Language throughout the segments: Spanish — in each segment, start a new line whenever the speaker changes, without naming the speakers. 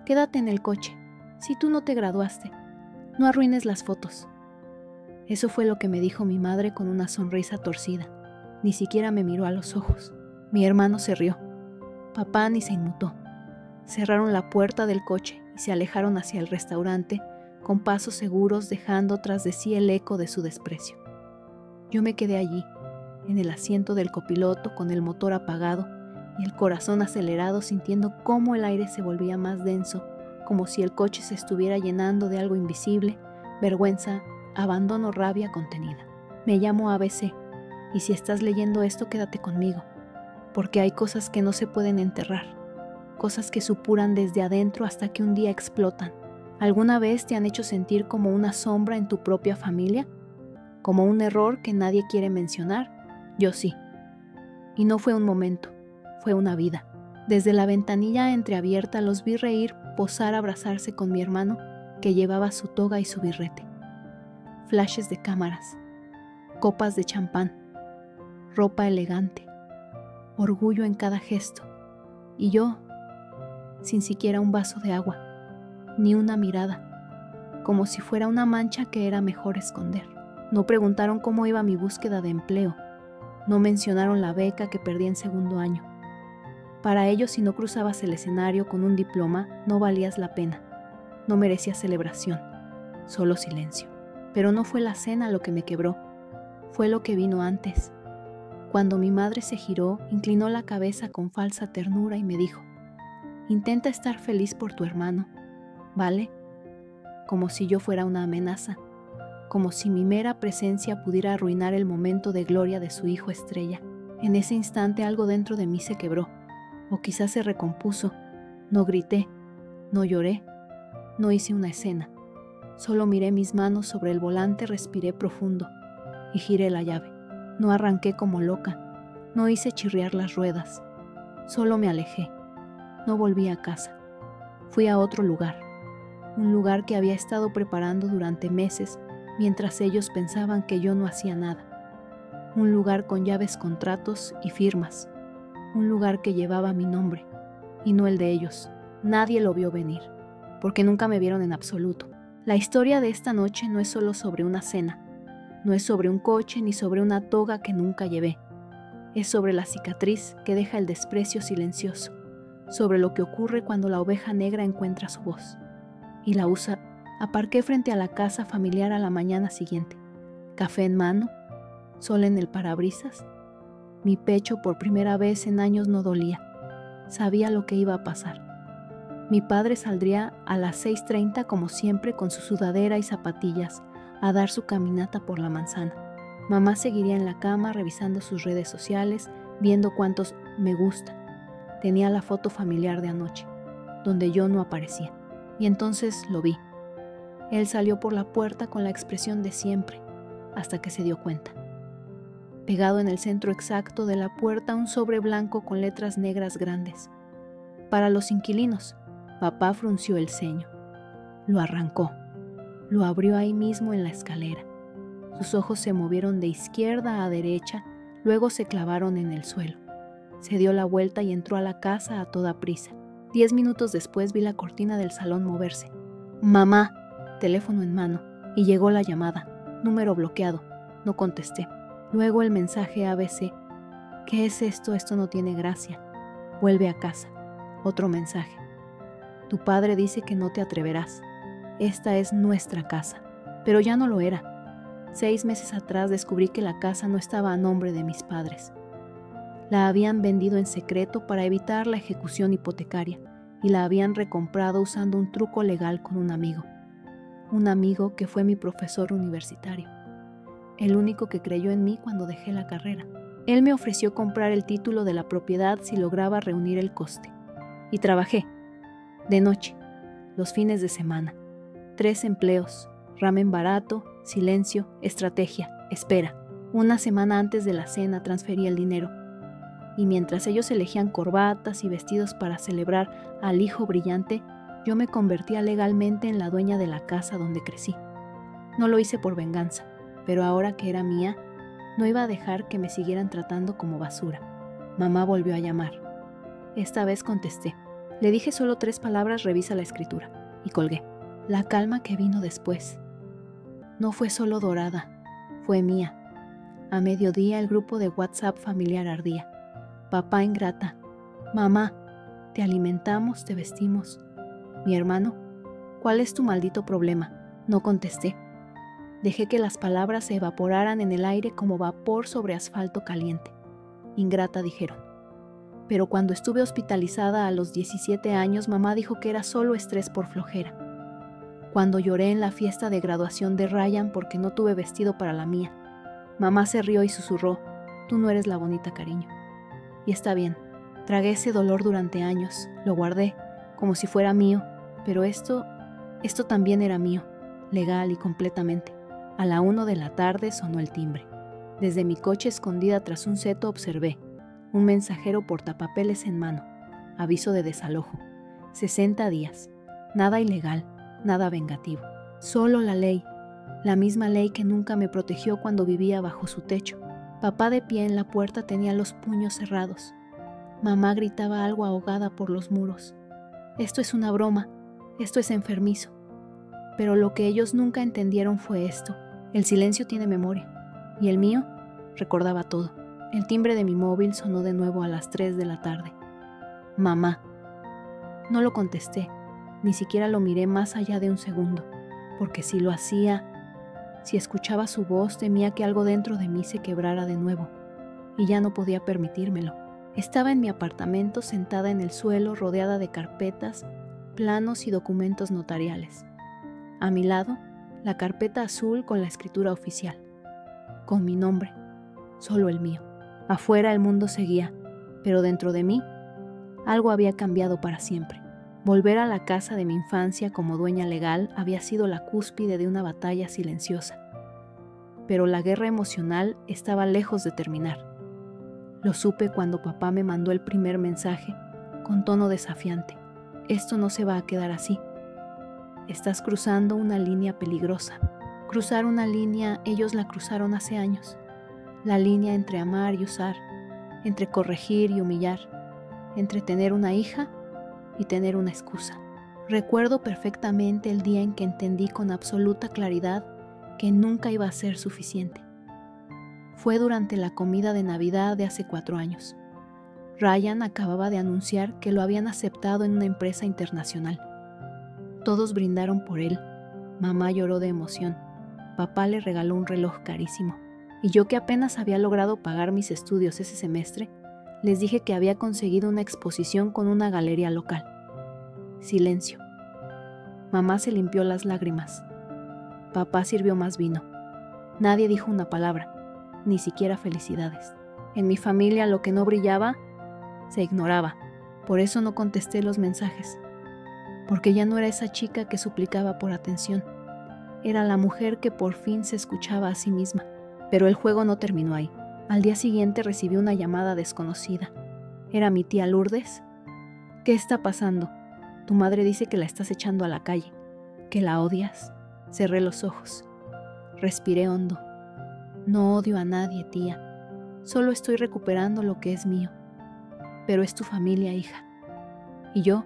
quédate en el coche. Si tú no te graduaste, no arruines las fotos. Eso fue lo que me dijo mi madre con una sonrisa torcida. Ni siquiera me miró a los ojos. Mi hermano se rió. Papá ni se inmutó. Cerraron la puerta del coche y se alejaron hacia el restaurante con pasos seguros, dejando tras de sí el eco de su desprecio. Yo me quedé allí, en el asiento del copiloto con el motor apagado y el corazón acelerado, sintiendo cómo el aire se volvía más denso, como si el coche se estuviera llenando de algo invisible, vergüenza, abandono, rabia contenida. Me llamo ABC, y si estás leyendo esto, quédate conmigo, porque hay cosas que no se pueden enterrar, cosas que supuran desde adentro hasta que un día explotan. ¿Alguna vez te han hecho sentir como una sombra en tu propia familia? ¿Como un error que nadie quiere mencionar? Yo sí. Y no fue un momento, fue una vida. Desde la ventanilla entreabierta los vi reír, posar, abrazarse con mi hermano, que llevaba su toga y su birrete. Flashes de cámaras, copas de champán, ropa elegante, orgullo en cada gesto. Y yo, sin siquiera un vaso de agua, ni una mirada, como si fuera una mancha que era mejor esconder. No preguntaron cómo iba mi búsqueda de empleo. No mencionaron la beca que perdí en segundo año. Para ellos, si no cruzabas el escenario con un diploma, no valías la pena. No merecías celebración, solo silencio. Pero no fue la cena lo que me quebró, fue lo que vino antes. Cuando mi madre se giró, inclinó la cabeza con falsa ternura y me dijo: intenta estar feliz por tu hermano, ¿vale? Como si yo fuera una amenaza, como si mi mera presencia pudiera arruinar el momento de gloria de su hijo estrella. En ese instante algo dentro de mí se quebró, o quizás se recompuso. No grité, no lloré, no hice una escena. Solo miré mis manos sobre el volante, respiré profundo y giré la llave. No arranqué como loca, no hice chirriar las ruedas. Solo me alejé. No volví a casa. Fui a otro lugar, un lugar que había estado preparando durante meses mientras ellos pensaban que yo no hacía nada. Un lugar con llaves, contratos y firmas. Un lugar que llevaba mi nombre y no el de ellos. Nadie lo vio venir, porque nunca me vieron en absoluto. La historia de esta noche no es solo sobre una cena, no es sobre un coche ni sobre una toga que nunca llevé. Es sobre la cicatriz que deja el desprecio silencioso, sobre lo que ocurre cuando la oveja negra encuentra su voz y la usa. Aparqué frente a la casa familiar a la mañana siguiente, café en mano, sol en el parabrisas. Mi pecho por primera vez en años no dolía, sabía lo que iba a pasar. Mi padre saldría a las 6:30 como siempre con su sudadera y zapatillas a dar su caminata por la manzana. Mamá seguiría en la cama revisando sus redes sociales, viendo cuántos me gusta. Tenía la foto familiar de anoche, donde yo no aparecía. Y entonces lo vi. Él salió por la puerta con la expresión de siempre, hasta que se dio cuenta. Pegado en el centro exacto de la puerta, un sobre blanco con letras negras grandes. Para los inquilinos. Papá frunció el ceño. Lo arrancó. Lo abrió ahí mismo en la escalera. Sus ojos se movieron de izquierda a derecha, luego se clavaron en el suelo. Se dio la vuelta y entró a la casa a toda prisa. 10 minutos después vi la cortina del salón moverse. Mamá, teléfono en mano, y llegó la llamada. Número bloqueado. No contesté. Luego el mensaje ABC. ¿Qué es esto? Esto no tiene gracia. Vuelve a casa. Otro mensaje. Tu padre dice que no te atreverás. Esta es nuestra casa. Pero ya no lo era. 6 meses atrás descubrí que la casa no estaba a nombre de mis padres. La habían vendido en secreto para evitar la ejecución hipotecaria y la habían recomprado usando un truco legal con un amigo. Un amigo que fue mi profesor universitario. El único que creyó en mí cuando dejé la carrera. Él me ofreció comprar el título de la propiedad si lograba reunir el coste. Y trabajé. De noche, los fines de semana. 3 empleos, ramen barato, silencio, estrategia, espera. Una semana antes de la cena transferí el dinero. Y mientras ellos elegían corbatas y vestidos para celebrar al hijo brillante, yo me convertía legalmente en la dueña de la casa donde crecí. No lo hice por venganza, pero ahora que era mía, no iba a dejar que me siguieran tratando como basura. Mamá volvió a llamar. Esta vez contesté. Le dije solo 3 palabras, revisa la escritura, y colgué. La calma que vino después no fue solo dorada, fue mía. A mediodía el grupo de WhatsApp familiar ardía. Papá ingrata, mamá, te alimentamos, te vestimos. Mi hermano, ¿cuál es tu maldito problema? No contesté. Dejé que las palabras se evaporaran en el aire como vapor sobre asfalto caliente. Ingrata, dijeron. Pero cuando estuve hospitalizada a los 17 años, mamá dijo que era solo estrés por flojera. Cuando lloré en la fiesta de graduación de Ryan porque no tuve vestido para la mía, mamá se rió y susurró, tú no eres la bonita, cariño. Y está bien, tragué ese dolor durante años, lo guardé, como si fuera mío, pero esto también era mío, legal y completamente. A la 1 de la tarde sonó el timbre. Desde mi coche escondida tras un seto observé un mensajero portapapeles en mano, aviso de desalojo, 60 días, nada ilegal, nada vengativo, solo la ley, la misma ley que nunca me protegió cuando vivía bajo su techo. Papá de pie en la puerta tenía los puños cerrados. Mamá gritaba algo ahogada por los muros. Esto es una broma, esto es enfermizo. Pero lo que ellos nunca entendieron fue esto. El silencio tiene memoria, y el mío recordaba todo. El timbre de mi móvil sonó de nuevo a las 3 de la tarde. Mamá. No lo contesté, ni siquiera lo miré más allá de un segundo, porque si lo hacía, si escuchaba su voz, temía que algo dentro de mí se quebrara de nuevo, y ya no podía permitírmelo. Estaba en mi apartamento sentada en el suelo rodeada de carpetas, planos y documentos notariales. A mi lado, la carpeta azul con la escritura oficial, con mi nombre, solo el mío. Afuera el mundo seguía, pero dentro de mí, algo había cambiado para siempre. Volver a la casa de mi infancia como dueña legal había sido la cúspide de una batalla silenciosa. Pero la guerra emocional estaba lejos de terminar. Lo supe cuando papá me mandó el primer mensaje, con tono desafiante. Esto no se va a quedar así. Estás cruzando una línea peligrosa. Cruzar una línea, ellos la cruzaron hace años. La línea entre amar y usar, entre corregir y humillar, entre tener una hija y tener una excusa. Recuerdo perfectamente el día en que entendí con absoluta claridad que nunca iba a ser suficiente. Fue durante la comida de Navidad de hace 4 años. Ryan acababa de anunciar que lo habían aceptado en una empresa internacional. Todos brindaron por él. Mamá lloró de emoción. Papá le regaló un reloj carísimo. Y yo, que apenas había logrado pagar mis estudios ese semestre, les dije que había conseguido una exposición con una galería local. Silencio. Mamá se limpió las lágrimas. Papá sirvió más vino. Nadie dijo una palabra, ni siquiera felicidades. En mi familia lo que no brillaba, se ignoraba. Por eso no contesté los mensajes. Porque ya no era esa chica que suplicaba por atención. Era la mujer que por fin se escuchaba a sí misma. Pero el juego no terminó ahí. Al día siguiente recibí una llamada desconocida. ¿Era mi tía Lourdes? ¿Qué está pasando? Tu madre dice que la estás echando a la calle, que la odias. Cerré los ojos. Respiré hondo. No odio a nadie, tía. Solo estoy recuperando lo que es mío. Pero es tu familia, hija. ¿Y yo?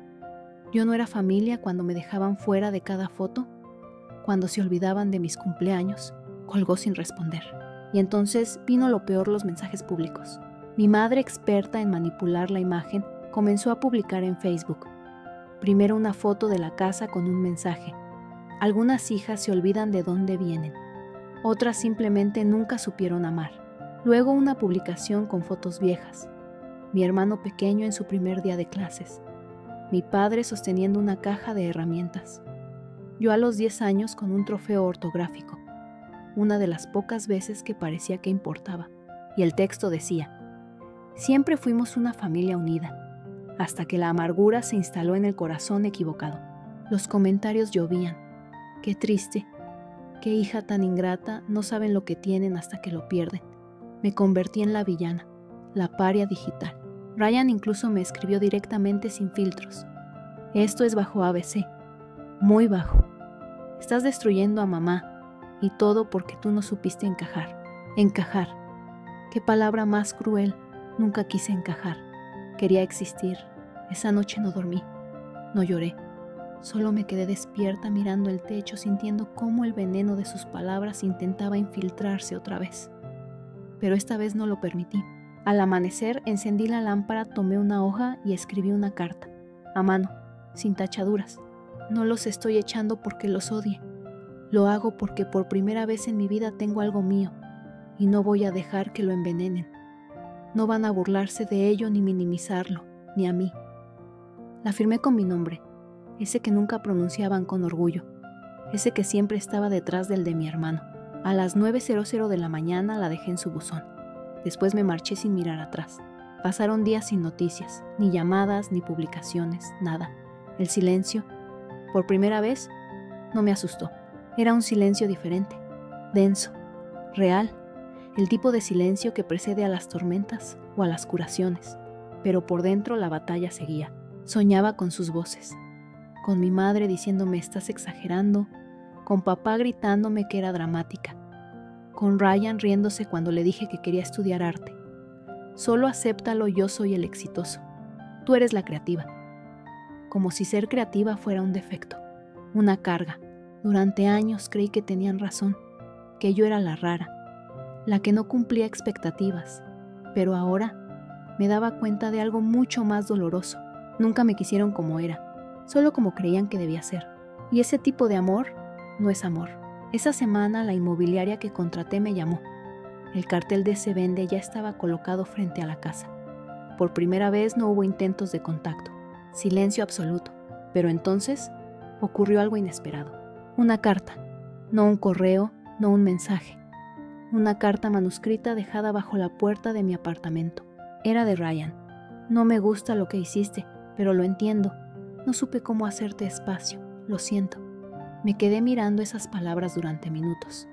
¿Yo no era familia cuando me dejaban fuera de cada foto? Cuando se olvidaban de mis cumpleaños. Colgó sin responder. Y entonces vino lo peor: los mensajes públicos. Mi madre, experta en manipular la imagen, comenzó a publicar en Facebook. Primero una foto de la casa con un mensaje. Algunas hijas se olvidan de dónde vienen. Otras simplemente nunca supieron amar. Luego una publicación con fotos viejas. Mi hermano pequeño en su primer día de clases. Mi padre sosteniendo una caja de herramientas. Yo a los 10 años con un trofeo ortográfico. Una de las pocas veces que parecía que importaba. Y el texto decía: siempre fuimos una familia unida, hasta que la amargura se instaló en el corazón equivocado. Los comentarios llovían. Qué triste, qué hija tan ingrata, no saben lo que tienen hasta que lo pierden. Me convertí en la villana, la paria digital. Ryan incluso me escribió directamente sin filtros. Esto es bajo ABC, muy bajo. Estás destruyendo a mamá. Y todo porque tú no supiste encajar. Encajar. Qué palabra más cruel. Nunca quise encajar. Quería existir. Esa noche no dormí. No lloré, solo me quedé despierta mirando el techo, sintiendo cómo el veneno de sus palabras intentaba infiltrarse otra vez. Pero esta vez no lo permití. Al amanecer encendí la lámpara, tomé una hoja y escribí una carta, a mano, sin tachaduras. No los estoy echando porque los odie. Lo hago porque por primera vez en mi vida tengo algo mío y no voy a dejar que lo envenenen. No van a burlarse de ello ni minimizarlo, ni a mí. La firmé con mi nombre, ese que nunca pronunciaban con orgullo, ese que siempre estaba detrás del de mi hermano. A las 9:00 de la mañana la dejé en su buzón. Después me marché sin mirar atrás. Pasaron días sin noticias, ni llamadas, ni publicaciones, nada. El silencio, por primera vez, no me asustó. Era un silencio diferente, denso, real, el tipo de silencio que precede a las tormentas o a las curaciones. Pero por dentro la batalla seguía. Soñaba con sus voces, con mi madre diciéndome estás exagerando, con papá gritándome que era dramática, con Ryan riéndose cuando le dije que quería estudiar arte. Solo acéptalo, yo soy el exitoso. Tú eres la creativa. Como si ser creativa fuera un defecto, una carga. Durante años creí que tenían razón, que yo era la rara, la que no cumplía expectativas, pero ahora me daba cuenta de algo mucho más doloroso. Nunca me quisieron como era, solo como creían que debía ser. Y ese tipo de amor no es amor. Esa semana la inmobiliaria que contraté me llamó. El cartel de Se Vende ya estaba colocado frente a la casa. Por primera vez no hubo intentos de contacto. Silencio absoluto. Pero entonces ocurrió algo inesperado. Una carta. No un correo, no un mensaje. Una carta manuscrita dejada bajo la puerta de mi apartamento. Era de Ryan. No me gusta lo que hiciste, pero lo entiendo. No supe cómo hacerte espacio. Lo siento. Me quedé mirando esas palabras durante minutos.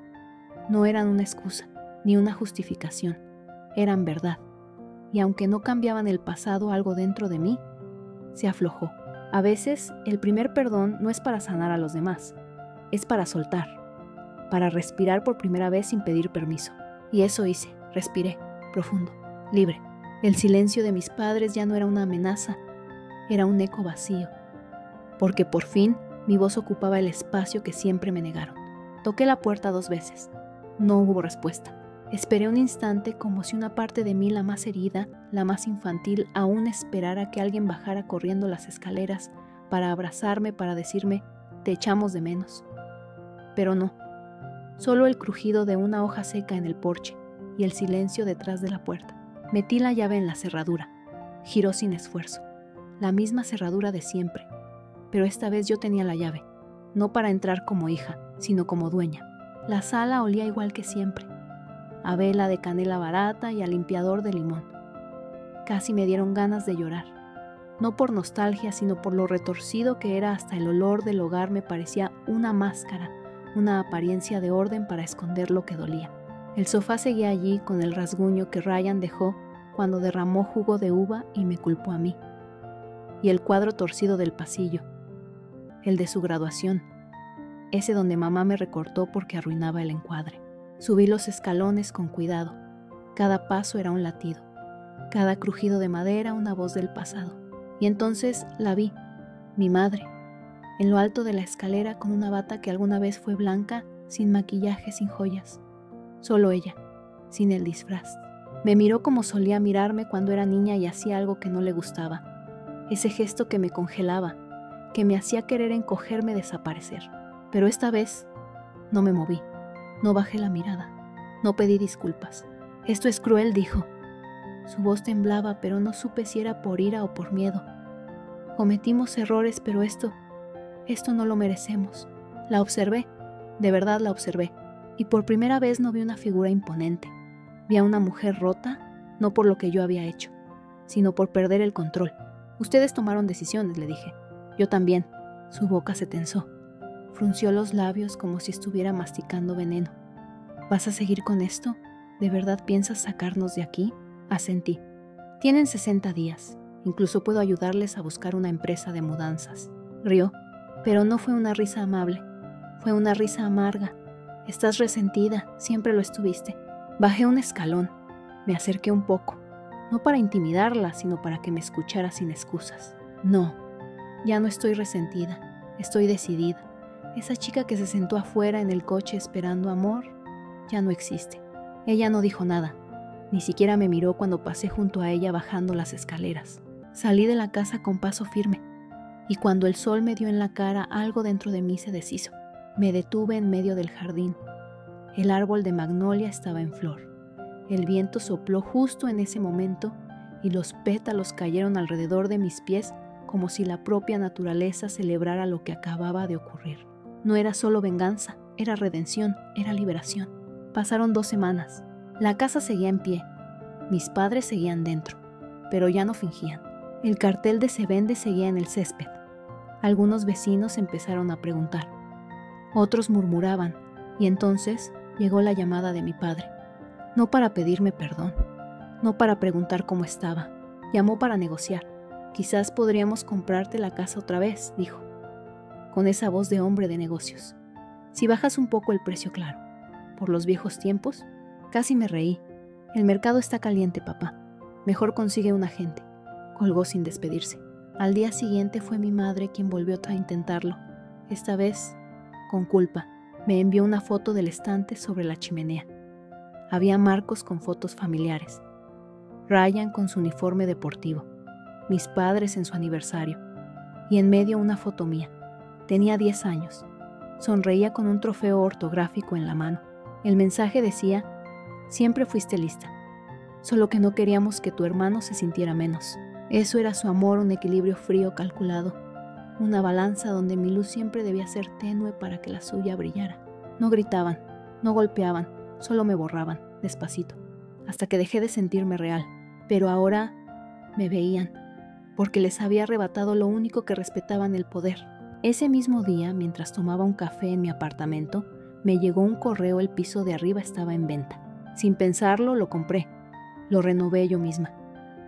No eran una excusa, ni una justificación. Eran verdad. Y aunque no cambiaban el pasado, algo dentro de mí se aflojó. A veces, el primer perdón no es para sanar a los demás. Es para soltar. Para respirar por primera vez sin pedir permiso. Y eso hice. Respiré. Profundo. Libre. El silencio de mis padres ya no era una amenaza. Era un eco vacío. Porque por fin mi voz ocupaba el espacio que siempre me negaron. Toqué la puerta 2 veces. No hubo respuesta. Esperé un instante como si una parte de mí, la más herida, la más infantil, aún esperara que alguien bajara corriendo las escaleras para abrazarme, para decirme, te echamos de menos. Pero no. Solo el crujido de una hoja seca en el porche y el silencio detrás de la puerta. Metí la llave en la cerradura. Giró sin esfuerzo. La misma cerradura de siempre. Pero esta vez yo tenía la llave, no para entrar como hija, sino como dueña. La sala olía igual que siempre, a vela de canela barata y a limpiador de limón. Casi me dieron ganas de llorar, no por nostalgia, sino por lo retorcido que era. Hasta el olor del hogar me parecía una máscara, una apariencia de orden para esconder lo que dolía. El sofá seguía allí con el rasguño que Ryan dejó cuando derramó jugo de uva y me culpó a mí. Y el cuadro torcido del pasillo, el de su graduación, ese donde mamá me recortó porque arruinaba el encuadre. Subí los escalones con cuidado. Cada paso era un latido, cada crujido de madera una voz del pasado. Y entonces la vi, mi madre, en lo alto de la escalera con una bata que alguna vez fue blanca, sin maquillaje, sin joyas. Solo ella, sin el disfraz. Me miró como solía mirarme cuando era niña y hacía algo que no le gustaba. Ese gesto que me congelaba, que me hacía querer encogerme, desaparecer. Pero esta vez no me moví, no bajé la mirada, no pedí disculpas. Esto es cruel, dijo. Su voz temblaba, pero no supe si era por ira o por miedo. Cometimos errores, pero esto no lo merecemos. La observé, de verdad la observé, y por primera vez no vi una figura imponente. Vi a una mujer rota, no por lo que yo había hecho, sino por perder el control. Ustedes tomaron decisiones, le dije. Yo también. Su boca se tensó. Frunció los labios como si estuviera masticando veneno. ¿Vas a seguir con esto? ¿De verdad piensas sacarnos de aquí? Asentí. Tienen 60 días. Incluso puedo ayudarles a buscar una empresa de mudanzas. Rió, pero no fue una risa amable. Fue una risa amarga. Estás resentida, siempre lo estuviste. Bajé un escalón. Me acerqué un poco. No para intimidarla, sino para que me escuchara sin excusas. No, Ya no estoy resentida, estoy decidida. Esa chica que se sentó afuera en el coche esperando amor, ya no existe. Ella no dijo nada, ni siquiera me miró cuando pasé junto a ella bajando las escaleras. Salí de la casa con paso firme, y cuando el sol me dio en la cara, algo dentro de mí se deshizo. Me detuve en medio del jardín. El árbol de magnolia estaba en flor. El viento sopló justo en ese momento y los pétalos cayeron alrededor de mis pies como si la propia naturaleza celebrara lo que acababa de ocurrir. No era solo venganza, era redención, era liberación. Pasaron 2 semanas. La casa seguía en pie. Mis padres seguían dentro, pero ya no fingían. El cartel de se vende seguía en el césped. Algunos vecinos empezaron a preguntar. Otros murmuraban, y entonces llegó la llamada de mi padre. No para pedirme perdón, no para preguntar cómo estaba. Llamó para negociar. Quizás podríamos comprarte la casa otra vez, dijo, con esa voz de hombre de negocios. Si bajas un poco el precio, claro. Por los viejos tiempos, casi me reí. El mercado está caliente, papá. Mejor consigue un agente. Colgó sin despedirse. Al día siguiente fue mi madre quien volvió a intentarlo. Esta vez, con culpa, me envió una foto del estante sobre la chimenea. Había marcos con fotos familiares. Ryan con su uniforme deportivo. Mis padres en su aniversario. Y en medio una foto mía. Tenía 10 años. Sonreía con un trofeo ortográfico en la mano. El mensaje decía, siempre fuiste lista. Solo que no queríamos que tu hermano se sintiera menos. Eso era su amor, un equilibrio frío calculado. Una balanza donde mi luz siempre debía ser tenue para que la suya brillara. No gritaban, no golpeaban, solo me borraban, despacito, hasta que dejé de sentirme real. Pero ahora me veían, porque les había arrebatado lo único que respetaban, el poder. Ese mismo día, mientras tomaba un café en mi apartamento, me llegó un correo, el piso de arriba estaba en venta. Sin pensarlo, lo compré. Lo renové yo misma.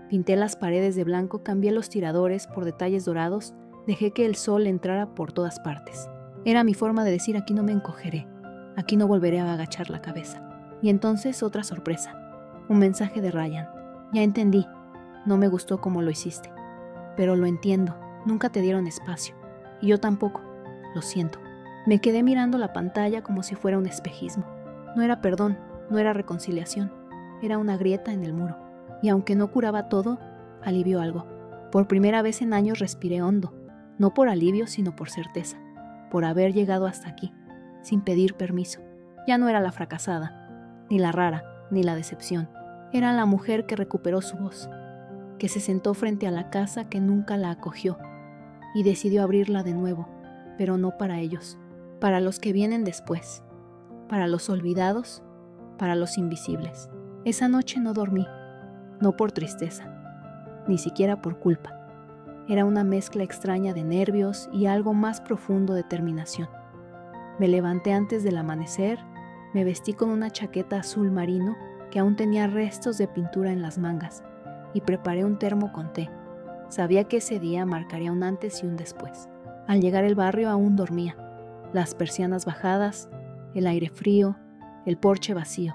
Pinté las paredes de blanco, cambié los tiradores por detalles dorados, dejé que el sol entrara por todas partes. Era mi forma de decir, aquí no me encogeré, aquí no volveré a agachar la cabeza. Y entonces otra sorpresa, un mensaje de Ryan. Ya entendí, no me gustó como lo hiciste, pero lo entiendo, nunca te dieron espacio, y yo tampoco, lo siento. Me quedé mirando la pantalla como si fuera un espejismo. No era perdón, no era reconciliación, era una grieta en el muro. Y aunque no curaba todo, alivió algo. Por primera vez en años respiré hondo, no por alivio sino por certeza, por haber llegado hasta aquí, sin pedir permiso. Ya no era la fracasada, ni la rara, ni la decepción. Era la mujer que recuperó su voz, que se sentó frente a la casa que nunca la acogió y decidió abrirla de nuevo, pero no para ellos, para los que vienen después, para los olvidados, para los invisibles. Esa noche no dormí, no por tristeza, ni siquiera por culpa. Era una mezcla extraña de nervios y algo más profundo de determinación. Me levanté antes del amanecer, me vestí con una chaqueta azul marino que aún tenía restos de pintura en las mangas y preparé un termo con té. Sabía que ese día marcaría un antes y un después. Al llegar al barrio aún dormía, las persianas bajadas, el aire frío, el porche vacío.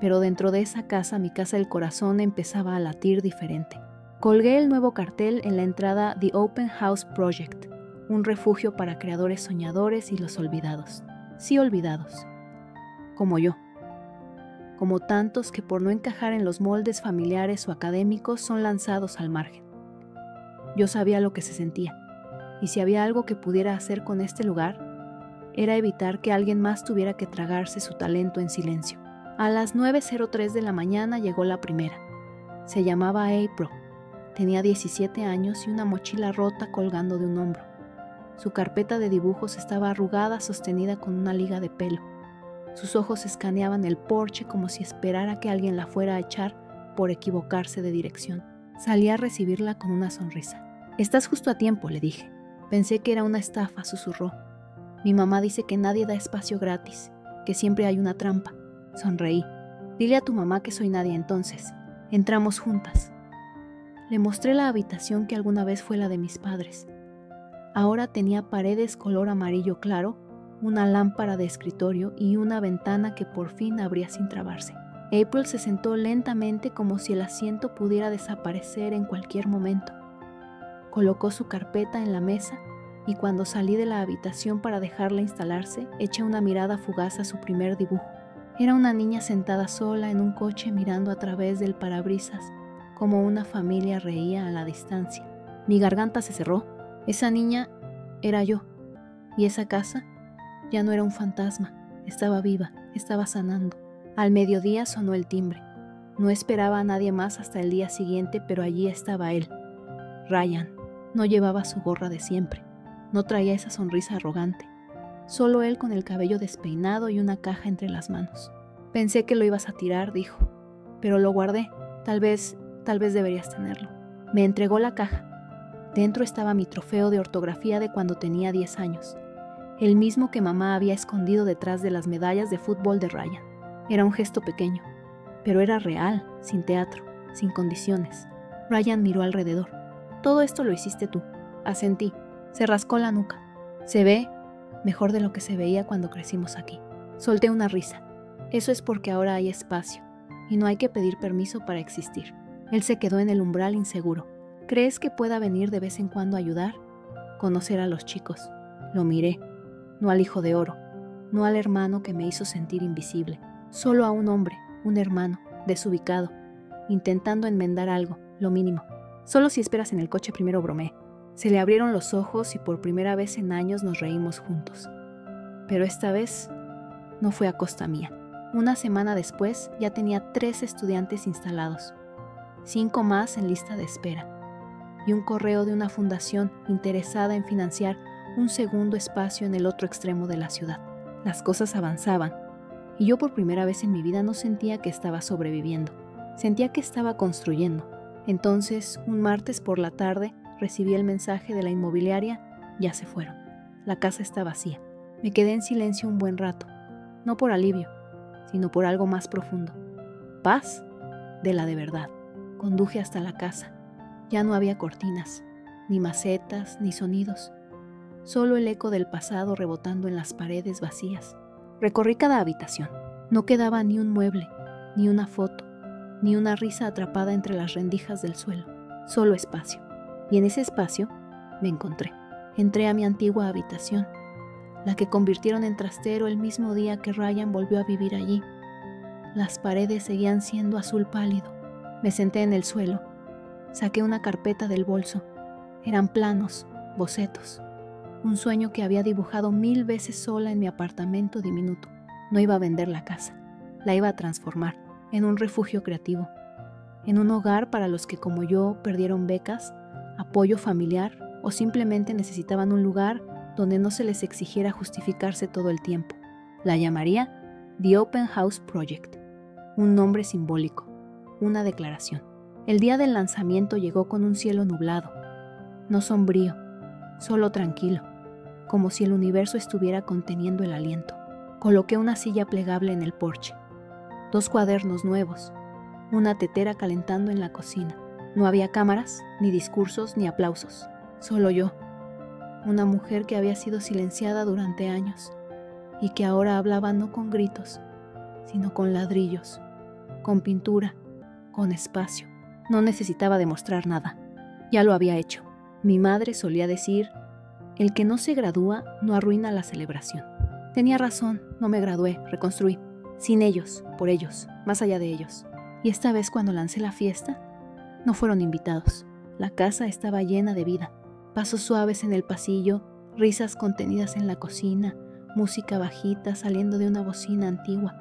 Pero dentro de esa casa, mi casa del corazón empezaba a latir diferente. Colgué el nuevo cartel en la entrada The Open House Project, un refugio para creadores soñadores y los olvidados. Sí, olvidados. Como yo. Como tantos que por no encajar en los moldes familiares o académicos son lanzados al margen. Yo sabía lo que se sentía, y si había algo que pudiera hacer con este lugar, era evitar que alguien más tuviera que tragarse su talento en silencio. A las 9:03 de la mañana llegó la primera. Se llamaba April. Tenía 17 años y una mochila rota colgando de un hombro. Su carpeta de dibujos estaba arrugada, sostenida con una liga de pelo. Sus ojos escaneaban el porche como si esperara que alguien la fuera a echar por equivocarse de dirección. Salí a recibirla con una sonrisa. «Estás justo a tiempo», le dije. Pensé que era una estafa, susurró. «Mi mamá dice que nadie da espacio gratis, que siempre hay una trampa». Sonreí. «Dile a tu mamá que soy nadie entonces. Entramos juntas». Le mostré la habitación que alguna vez fue la de mis padres. Ahora tenía paredes color amarillo claro, una lámpara de escritorio y una ventana que por fin abría sin trabarse. April se sentó lentamente como si el asiento pudiera desaparecer en cualquier momento. Colocó su carpeta en la mesa y cuando salí de la habitación para dejarla instalarse, eché una mirada fugaz a su primer dibujo. Era una niña sentada sola en un coche mirando a través del parabrisas, como una familia reía a la distancia. Mi garganta se cerró. Esa niña era yo, y esa casa ya no era un fantasma, estaba viva, estaba sanando. Al mediodía sonó el timbre. No esperaba a nadie más hasta el día siguiente, pero allí estaba él. Ryan. No llevaba su gorra de siempre, no traía esa sonrisa arrogante. Solo él con el cabello despeinado y una caja entre las manos. Pensé que lo ibas a tirar, dijo, pero lo guardé. Tal vez deberías tenerlo. Me entregó la caja. Dentro estaba mi trofeo de ortografía de cuando tenía 10 años, el mismo que mamá había escondido detrás de las medallas de fútbol de Ryan. Era un gesto pequeño, pero era real, sin teatro, sin condiciones. Ryan miró alrededor. Todo esto lo hiciste tú. Asentí. Se rascó la nuca. Se ve mejor de lo que se veía cuando crecimos aquí. Solté una risa. Eso es porque ahora hay espacio, y no hay que pedir permiso para existir. Él se quedó en el umbral inseguro. ¿Crees que pueda venir de vez en cuando a ayudar? Conocer a los chicos. Lo miré. No al hijo de oro. No al hermano que me hizo sentir invisible. Solo a un hombre, un hermano, desubicado, intentando enmendar algo, lo mínimo. Solo si esperas en el coche primero, bromeé. Se le abrieron los ojos y por primera vez en años nos reímos juntos. Pero esta vez no fue a costa mía. Una semana después ya tenía 3 estudiantes instalados, 5 más en lista de espera, y un correo de una fundación interesada en financiar un segundo espacio en el otro extremo de la ciudad. Las cosas avanzaban, y yo por primera vez en mi vida no sentía que estaba sobreviviendo. Sentía que estaba construyendo. Entonces, un martes por la tarde, recibí el mensaje de la inmobiliaria: ya se fueron. La casa está vacía. Me quedé en silencio un buen rato, no por alivio, sino por algo más profundo. Paz, de la de verdad. Conduje hasta la casa. Ya no había cortinas, ni macetas, ni sonidos. Solo el eco del pasado rebotando en las paredes vacías. Recorrí cada habitación. No quedaba ni un mueble, ni una foto, ni una risa atrapada entre las rendijas del suelo. Solo espacio. Y en ese espacio me encontré. Entré a mi antigua habitación, la que convirtieron en trastero el mismo día que Ryan volvió a vivir allí. Las paredes seguían siendo azul pálido. Me senté en el suelo. Saqué una carpeta del bolso. Eran planos, bocetos. Un sueño que había dibujado 1000 veces sola en mi apartamento diminuto. No iba a vender la casa. La iba a transformar en un refugio creativo. En un hogar para los que, como yo, perdieron becas, apoyo familiar o simplemente necesitaban un lugar donde no se les exigiera justificarse todo el tiempo. La llamaría The Open House Project. Un nombre simbólico, una declaración. El día del lanzamiento llegó con un cielo nublado, no sombrío, solo tranquilo, como si el universo estuviera conteniendo el aliento. Coloqué una silla plegable en el porche, 2 cuadernos nuevos, una tetera calentando en la cocina. No había cámaras, ni discursos, ni aplausos, solo yo, una mujer que había sido silenciada durante años y que ahora hablaba no con gritos, sino con ladrillos, con pintura, con espacio. No necesitaba demostrar nada, ya lo había hecho. Mi madre solía decir: el que no se gradúa no arruina la celebración. Tenía razón, no me gradué, reconstruí. Sin ellos, por ellos, más allá de ellos. Y esta vez cuando lancé la fiesta, no fueron invitados. La casa estaba llena de vida. Pasos suaves en el pasillo, risas contenidas en la cocina, música bajita saliendo de una bocina antigua.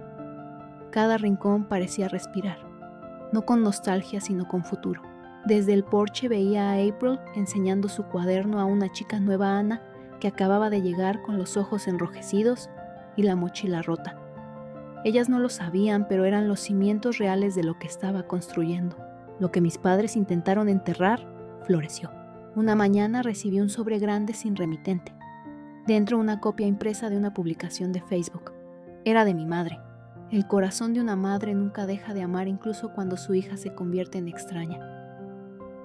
Cada rincón parecía respirar, no con nostalgia sino con futuro. Desde el porche veía a April enseñando su cuaderno a una chica nueva, Ana, que acababa de llegar con los ojos enrojecidos y la mochila rota. Ellas no lo sabían, pero eran los cimientos reales de lo que estaba construyendo. Lo que mis padres intentaron enterrar, floreció. Una mañana recibí un sobre grande sin remitente. Dentro una copia impresa de una publicación de Facebook. Era de mi madre. El corazón de una madre nunca deja de amar incluso cuando su hija se convierte en extraña.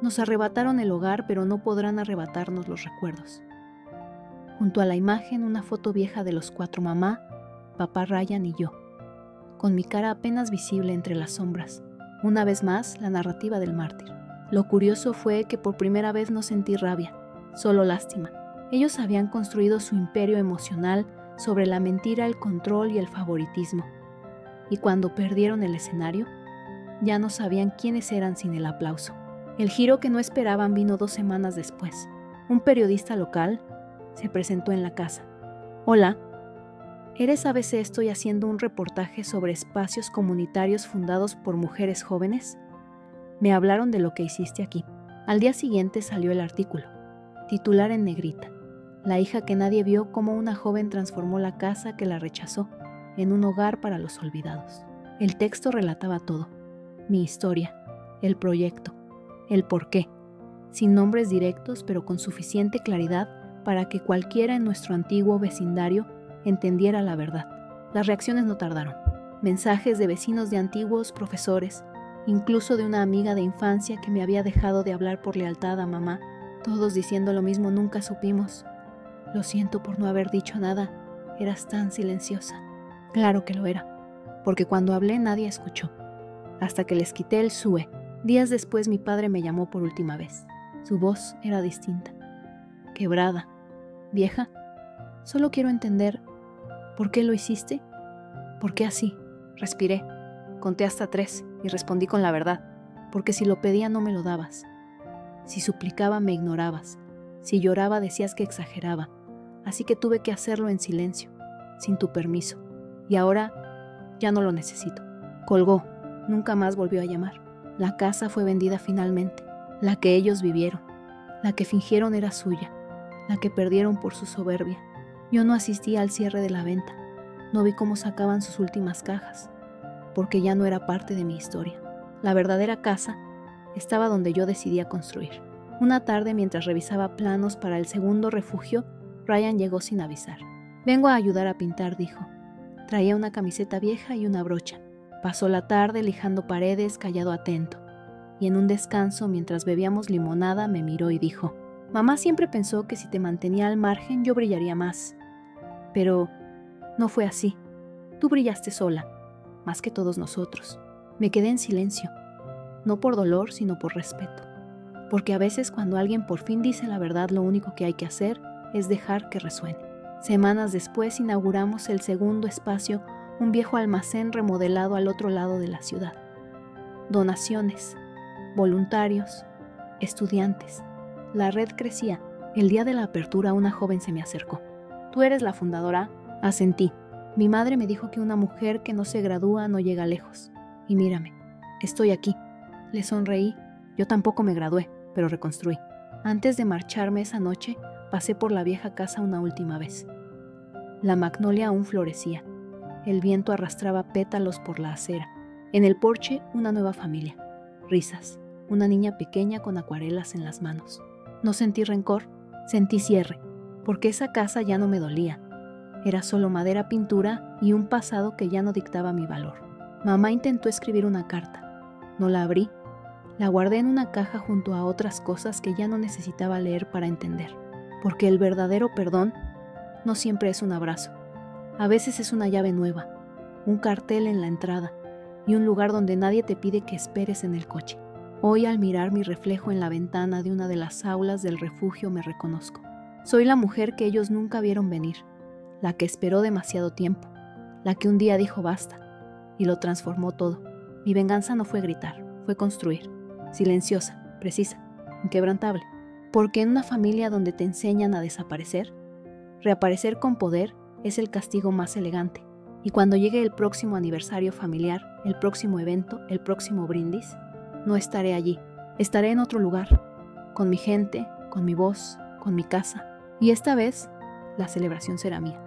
Nos arrebataron el hogar, pero no podrán arrebatarnos los recuerdos. Junto a la imagen, una foto vieja de los 4, mamá, papá Ryan y yo, con mi cara apenas visible entre las sombras. Una vez más, la narrativa del mártir. Lo curioso fue que por primera vez no sentí rabia, solo lástima. Ellos habían construido su imperio emocional sobre la mentira, el control y el favoritismo. Y cuando perdieron el escenario, ya no sabían quiénes eran sin el aplauso. El giro que no esperaban vino 2 semanas después. Un periodista local se presentó en la casa. Hola, ¿eres ABC? Estoy haciendo un reportaje sobre espacios comunitarios fundados por mujeres jóvenes. Me hablaron de lo que hiciste aquí. Al día siguiente salió el artículo, titular en negrita. La hija que nadie vio, cómo una joven transformó la casa que la rechazó en un hogar para los olvidados. El texto relataba todo, mi historia, el proyecto, el porqué, sin nombres directos pero con suficiente claridad para que cualquiera en nuestro antiguo vecindario entendiera la verdad. Las reacciones no tardaron. Mensajes de vecinos de antiguos profesores, incluso de una amiga de infancia que me había dejado de hablar por lealtad a mamá, todos diciendo lo mismo: nunca supimos. Lo siento por no haber dicho nada, eras tan silenciosa. Claro que lo era, porque cuando hablé nadie escuchó, hasta que les quité el SUE. Días después mi padre me llamó por última vez. Su voz era distinta, quebrada, vieja. Solo quiero entender, ¿por qué lo hiciste? ¿Por qué así? Respiré, conté hasta 3 y respondí con la verdad, porque si lo pedía no me lo dabas. Si suplicaba me ignorabas, si lloraba decías que exageraba, así que tuve que hacerlo en silencio, sin tu permiso, y ahora ya no lo necesito. Colgó, nunca más volvió a llamar. La casa fue vendida finalmente, la que ellos vivieron, la que fingieron era suya, la que perdieron por su soberbia. Yo no asistí al cierre de la venta, no vi cómo sacaban sus últimas cajas, porque ya no era parte de mi historia. La verdadera casa estaba donde yo decidía construir. Una tarde, mientras revisaba planos para el segundo refugio, Ryan llegó sin avisar. Vengo a ayudar a pintar, dijo. Traía una camiseta vieja y una brocha. Pasó la tarde lijando paredes, callado atento. Y en un descanso, mientras bebíamos limonada, me miró y dijo: mamá siempre pensó que si te mantenía al margen yo brillaría más. Pero no fue así. Tú brillaste sola, más que todos nosotros. Me quedé en silencio, no por dolor, sino por respeto. Porque a veces cuando alguien por fin dice la verdad, lo único que hay que hacer es dejar que resuene. Semanas después inauguramos el segundo espacio, un viejo almacén remodelado al otro lado de la ciudad. Donaciones, voluntarios, estudiantes. La red crecía. El día de la apertura una joven se me acercó. ¿Tú eres la fundadora? Asentí. Mi madre me dijo que una mujer que no se gradúa no llega lejos. Y mírame, estoy aquí. Le sonreí. Yo tampoco me gradué, pero reconstruí. Antes de marcharme esa noche, pasé por la vieja casa una última vez. La magnolia aún florecía. El viento arrastraba pétalos por la acera. En el porche, una nueva familia. Risas. Una niña pequeña con acuarelas en las manos. No sentí rencor, sentí cierre, porque esa casa ya no me dolía. Era solo madera, pintura y un pasado que ya no dictaba mi valor. Mamá intentó escribir una carta. No la abrí. La guardé en una caja junto a otras cosas que ya no necesitaba leer para entender. Porque el verdadero perdón no siempre es un abrazo. A veces es una llave nueva, un cartel en la entrada y un lugar donde nadie te pide que esperes en el coche. Hoy, al mirar mi reflejo en la ventana de una de las aulas del refugio, me reconozco. Soy la mujer que ellos nunca vieron venir, la que esperó demasiado tiempo, la que un día dijo basta y lo transformó todo. Mi venganza no fue gritar, fue construir. Silenciosa, precisa, inquebrantable. Porque en una familia donde te enseñan a desaparecer, reaparecer con poder es el castigo más elegante. Y cuando llegue el próximo aniversario familiar, el próximo evento, el próximo brindis, no estaré allí. Estaré en otro lugar, con mi gente, con mi voz, con mi casa. Y esta vez, la celebración será mía.